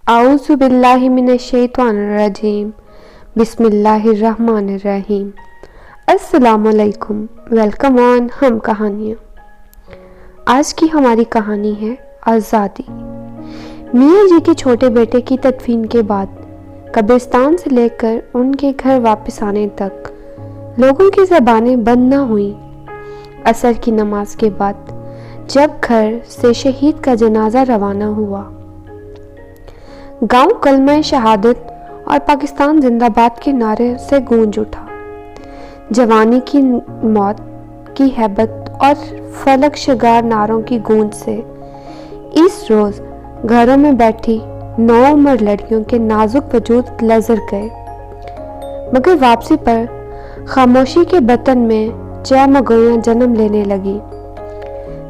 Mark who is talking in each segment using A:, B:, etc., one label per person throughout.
A: आऊज़ु बिल्लाहि मिनश्शैतानिर्रजीम बिस्मिल्लाहिर्रहमानिर्रहीम। अस्सलामुअलैकुम। वेलकम ऑन हम कहानियाँ। आज की हमारी कहानी है आज़ादी। मियाँ जी के छोटे बेटे की तदफीन के बाद कब्रिस्तान से लेकर उनके घर वापस आने तक लोगों की ज़बानें बंद न हुई। असर की नमाज के बाद जब घर से शहीद का जनाजा रवाना हुआ, गांव कलमा शहादत और पाकिस्तान जिंदाबाद के नारे से गूंज उठा। जवानी की मौत की हैबत और फलक शगार नारों की गूंज से इस रोज घरों में बैठी नौउम्र लड़कियों के नाजुक वजूद लजर गए, मगर वापसी पर खामोशी के बतन में जयमगोइयां जन्म लेने लगी।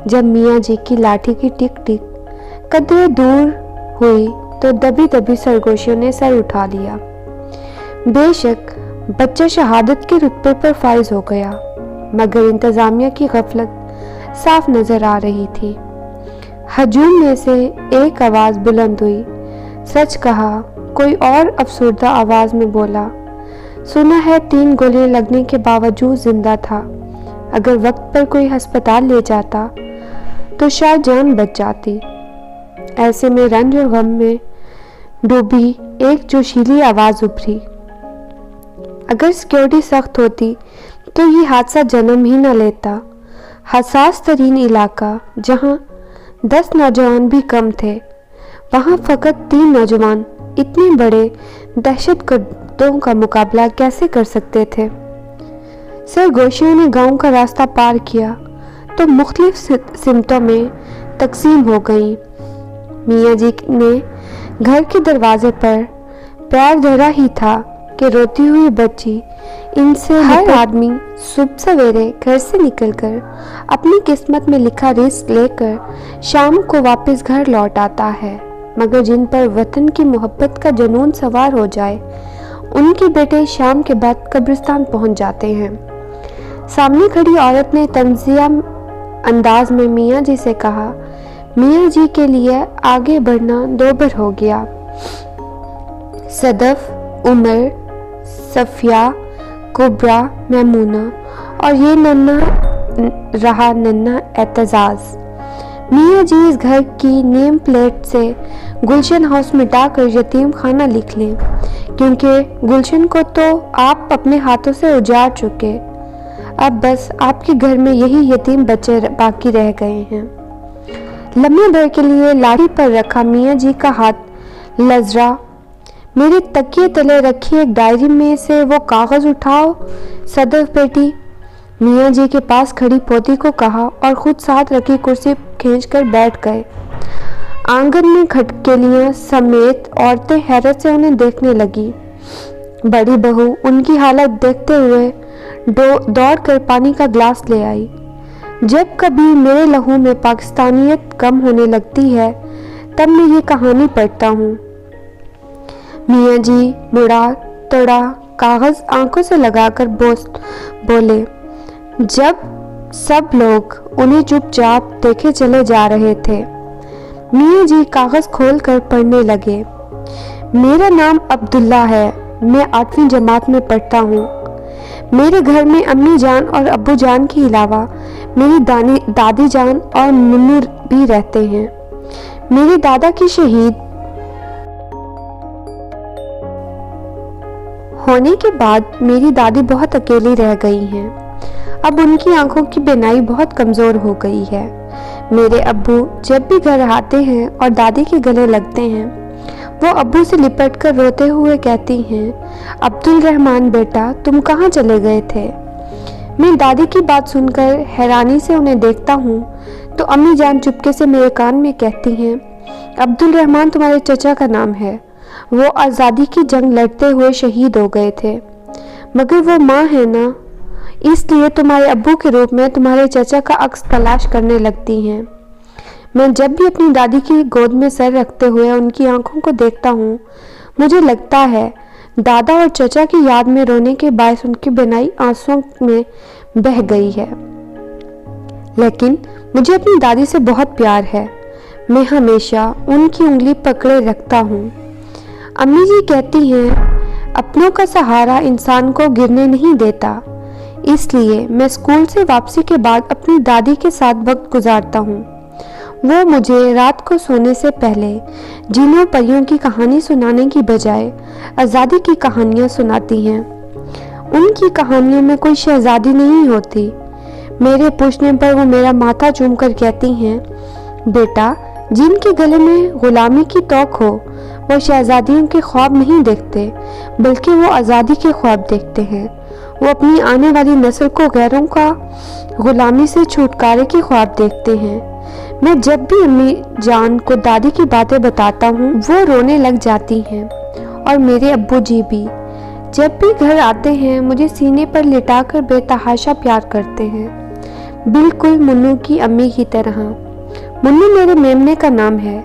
A: जब मियाँ जी की लाठी की टिक टिक कदरे दूर हुई तो दबी दबी सरगोशियों ने सर उठा लिया। बेशक बच्चा शहादत के रुतबे पर फाइज हो गया, मगर इंतजामिया की गफलत साफ नजर आ रही थी। हजूम में से एक आवाज बुलंद हुई। सच कहा, कोई और अफसुर्दा आवाज में बोला, सुना है 3 गोलियां लगने के बावजूद जिंदा था। अगर वक्त पर कोई अस्पताल ले जाता तो शायद जान बच जाती। ऐसे में रंज और गम में डूबी एक जोशीली आवाज उभरी। अगर सिक्योरिटी सख्त होती तो ये हादसा जन्म ही न लेता। हसास तरीन इलाका, जहां 10 नौजवान भी कम थे, वहां फकत 3 नौजवान इतने बड़े दहशतगर्दों का मुकाबला कैसे कर सकते थे। सरगोशियों ने गांव का रास्ता पार किया तो मुख्तलिफ सिमतों में तकसीम हो गई। मियाँ जी ने घर के दरवाजे पर पैर धरा ही था कि रोती हुई बच्ची इनसे हर आदमी सुबह सवेरे घर से निकलकर अपनी किस्मत में लिखा रिस्क लेकर शाम को वापस घर लौट आता है, मगर जिन पर वतन की मोहब्बत का जुनून सवार हो जाए उनके बेटे शाम के बाद कब्रिस्तान पहुंच जाते हैं। सामने खड़ी औरत ने तंजिया अंदाज में मियाँ जी से कहा, मियाँ जी के लिए आगे बढ़ना दोबर हो गया। सदफ, उमर, सफिया, कुबरा, मैमूना और ये नन्ना रहा नन्ना एतजाज। मियाँ जी इस घर की नेम प्लेट से गुलशन हाउस मिटाकर यतीम खाना लिख लें, क्योंकि गुलशन को तो आप अपने हाथों से उजाड़ चुके। अब बस आपके घर में यही यतीम बच्चे बाकी रह गए हैं। लम्हे भर के लिए लाठी पर रखा मियाँ जी का हाथ लजरा। मेरे तकिए तले रखी एक डायरी में से वो कागज उठाओ सदफ बेटी, मियाँ जी के पास खड़ी पोती को कहा और खुद साथ रखी कुर्सी खींचकर बैठ गए। आंगन में खटकेलियां समेत औरतें हैरत से उन्हें देखने लगी। बड़ी बहू उनकी हालत देखते हुए दौड़ कर पानी का ग्लास ले आई। जब कभी मेरे लहू में पाकिस्तानियत कम होने लगती है तब मैं ये कहानी पढ़ता हूँ। मियाँ जी मुड़ा तोड़ा कागज आंखों से लगाकर बोले। जब सब लोग उन्हें चुपचाप देखे चले जा रहे थे, मियाँ जी कागज खोलकर पढ़ने लगे। मेरा नाम अब्दुल्ला है, मैं 8वीं जमात में पढ़ता हूँ। मेरे घर में अम्मी जान और अब्बू जान के अलावा मेरी दादी जान और मुन्नू भी रहते हैं। मेरे दादा की शहीद होने के बाद मेरी दादी बहुत अकेली रह गई हैं। अब उनकी आंखों की बीनाई बहुत कमजोर हो गई है। मेरे अब्बू जब भी घर आते हैं और दादी के गले लगते हैं, वो अब्बू से लिपट कर रोते हुए कहती हैं, अब्दुल रहमान बेटा, तुम कहाँ चले गए थे। मैं दादी की बात सुनकर हैरानी से उन्हें देखता हूँ तो अम्मी जान चुपके से मेरे कान में कहती हैं, अब्दुल रहमान तुम्हारे चचा का नाम है, वो आज़ादी की जंग लड़ते हुए शहीद हो गए थे, मगर वो माँ है ना, इसलिए तुम्हारे अब्बू के रूप में तुम्हारे चचा का अक्स तलाश करने लगती हैं। मैं जब भी अपनी दादी की गोद में सर रखते हुए उनकी आंखों को देखता हूँ, मुझे लगता है दादा और चचा की याद में रोने के बायस उनकी बिनाई आंसुओं में बह गई है। लेकिन मुझे अपनी दादी से बहुत प्यार है। मैं हमेशा उनकी उंगली पकड़े रखता हूँ। अम्मी जी कहती हैं, अपनों का सहारा इंसान को गिरने नहीं देता। इसलिए मैं स्कूल से वापसी के बाद अपनी दादी के साथ वक्त गुजारता हूँ। वो मुझे रात को सोने से पहले जिन्हों परियों की कहानी सुनाने की बजाय आज़ादी की कहानियाँ सुनाती हैं। उनकी कहानियों में कोई शहजादी नहीं होती। मेरे पूछने पर वो मेरा माथा चूमकर कहती हैं, बेटा, जिनके गले में गुलामी की तौक हो वो शहजादियों के ख्वाब नहीं देखते, बल्कि वो आज़ादी के ख्वाब देखते हैं। वो अपनी आने वाली नस्ल को गैरों का गुलामी से छुटकारे के ख्वाब देखते हैं। मैं जब भी अम्मी जान को दादी की बातें बताता हूँ वो रोने लग जाती हैं, और मेरे अब्बू जी भी जब भी घर आते हैं मुझे सीने पर लिटाकर बेतहाशा प्यार करते हैं, बिल्कुल मुन्नू की अम्मी की तरह। मुन्नू मेरे मेमने का नाम है।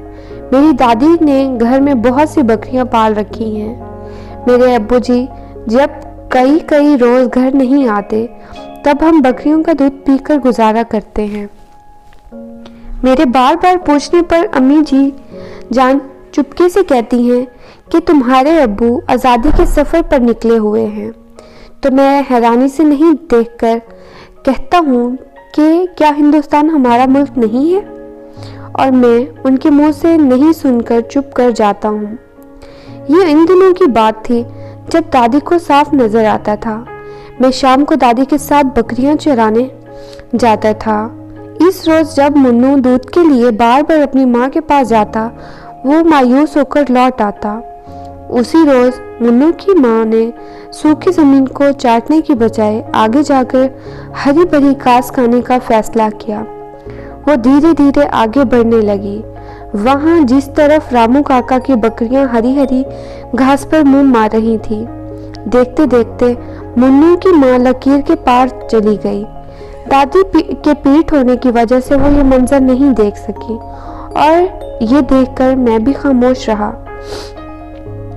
A: मेरी दादी ने घर में बहुत सी बकरियां पाल रखी हैं। मेरे अब्बू जी जब कई रोज घर नहीं आते तब हम बकरियों का दूध पीकर गुजारा करते हैं। मेरे बार बार पूछने पर अम्मी जी जान चुपके से कहती हैं कि तुम्हारे अब्बू आज़ादी के सफ़र पर निकले हुए हैं। तो मैं हैरानी से नहीं देखकर कहता हूँ कि क्या हिंदुस्तान हमारा मुल्क नहीं है, और मैं उनके मुंह से नहीं सुनकर चुप कर जाता हूँ। ये इन दिनों की बात थी जब दादी को साफ नजर आता था। मैं शाम को दादी के साथ बकरियां चराने जाता था। इस रोज जब मुन्नू दूध के लिए बार बार अपनी माँ के पास जाता, वो मायूस होकर लौट आता। उसी रोज मुन्नू की माँ ने सूखी जमीन को चाटने की बजाय आगे जाकर हरी भरी घास खाने का फैसला किया। वो धीरे धीरे आगे बढ़ने लगी। वहां जिस तरफ रामू काका की बकरियां हरी हरी घास पर मुंह मार रही थी, देखते देखते मुन्नू की माँ लकीर के पार चली गई। दादी के पीठ होने की वजह से वो ये मंजर नहीं देख सकी, और ये देखकर मैं भी खामोश रहा।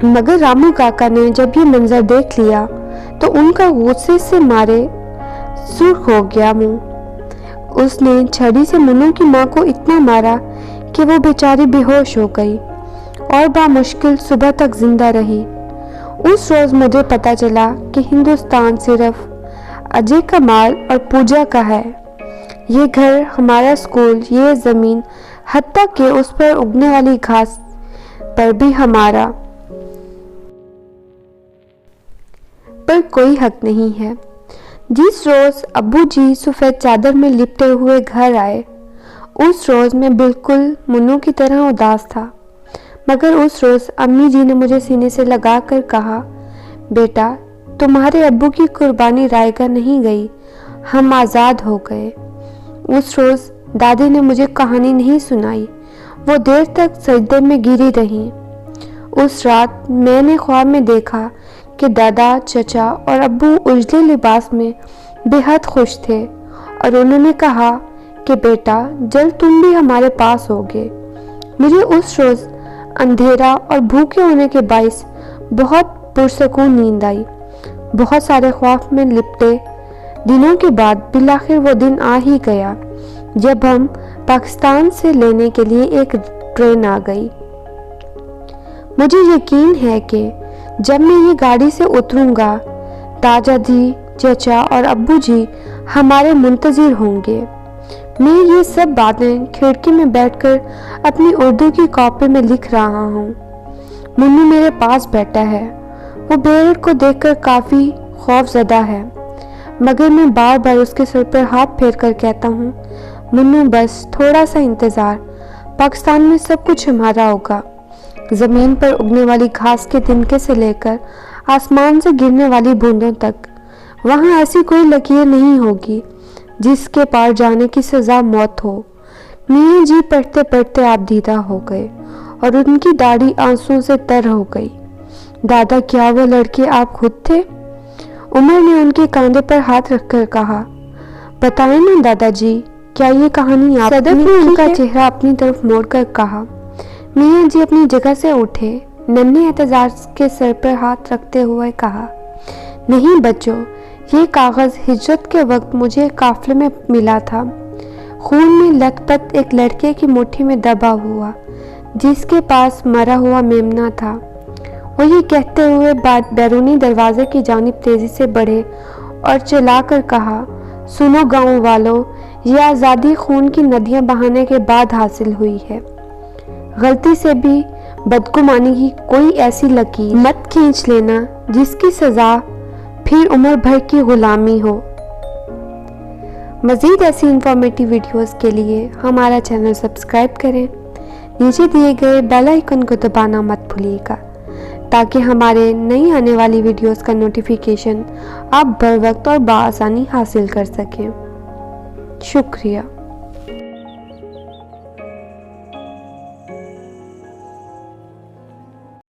A: मगर रामू काका ने जब ये मंजर देख लिया तो उनका गुस्से से मारे सुर्ख हो गया मुंह। उसने छड़ी से मुन्नू की माँ को इतना मारा कि वो बेचारी बेहोश हो गई और बामुश्किल सुबह तक जिंदा रही। उस रोज मुझे पता चला कि हिंदुस्तान सिर्फ अजय कमाल और पूजा का है। ये घर, हमारा स्कूल, ये जमीन, हत्ता कि उस पर उगने वाली घास पर भी हमारा पर कोई हक नहीं है। जिस रोज अब्बू जी सफेद चादर में लिपटे हुए घर आए, उस रोज मैं बिल्कुल मुन्नू की तरह उदास था। मगर उस रोज अम्मी जी ने मुझे सीने से लगाकर कहा, बेटा, तुम्हारे अब्बू की कुर्बानी रायगा नहीं गई, हम आज़ाद हो गए। उस रोज दादी ने मुझे कहानी नहीं सुनाई, वो देर तक सजदे में गिरी रहीं। उस रात मैंने ख्वाब में देखा कि दादा, चचा और अब्बू उजले लिबास में बेहद खुश थे, और उन्होंने कहा कि बेटा, जल्द तुम भी हमारे पास होगे। मुझे उस रोज अंधेरा और भूखे होने के बाइस बहुत पुरसकून नींद आई। बहुत सारे ख्वाब में लिपटे दिनों के बाद बिलाखिर वो दिन आ ही गया जब हम पाकिस्तान से लेने के लिए एक ट्रेन आ गई। मुझे यकीन है कि जब मैं ये गाड़ी से उतरूंगा, ताजा जी, चचा और अब्बू जी हमारे मुंतजिर होंगे। मैं ये सब बातें खिड़की में बैठकर अपनी उर्दू की कॉपी में लिख रहा हूँ। मुन्नू मेरे पास बैठा है। वो बेड़ को देखकर काफ़ी खौफजदा है, मगर मैं बार बार उसके सर पर हाथ फेर कर कहता हूँ, मुन्नू, बस थोड़ा सा इंतज़ार, पाकिस्तान में सब कुछ हमारा होगा। ज़मीन पर उगने वाली घास के तिनके से लेकर आसमान से गिरने वाली बूंदों तक, वहाँ ऐसी कोई लकीर नहीं होगी जिसके पार जाने की सज़ा मौत हो। मियाँ जी पढ़ते पढ़ते आप दीदा हो गए और उनकी दाढ़ी आंसुओं से तर हो गई। दादा, क्या वो लड़के आप खुद थे? उमर ने उनके कंधे पर हाथ रखकर कहा, बताएं ना दादाजी, क्या ये कहानी आप? सदफ ने उनका चेहरा अपनी तरफ मोड़कर कहा। मियाँ जी अपनी जगह से उठे, नन्हे एतजार के सर पर हाथ रखते हुए कहा, नहीं बच्चों, ये कागज़ हिजरत के वक्त मुझे काफिले में मिला था। खून में लथपथ एक लड़के की मुट्ठी में दबा हुआ, जिसके पास मरा हुआ मेमना था। وہ یہ کہتے ہوئے بیرونی دروازے کی جانب تیزی سے بڑھے اور چلا کر کہا، سنو گاؤں والوں، یہ آزادی خون کی ندیاں بہانے کے بعد حاصل ہوئی ہے۔ غلطی سے بھی بدگمانی کی کوئی ایسی لکیر مت کھینچ لینا جس کی سزا پھر عمر بھر کی غلامی ہو۔ مزید ایسی انفارمیٹی ویڈیوز کے لیے ہمارا چینل سبسکرائب کریں، نیچے دیے گئے بیل آئیکن کو دبانا مت بھولیے گا تاکہ ہمارے نئی آنے والی ویڈیوز کا نوٹیفیکیشن آپ بر وقت اور بآسانی حاصل کر سکیں۔ شکریہ۔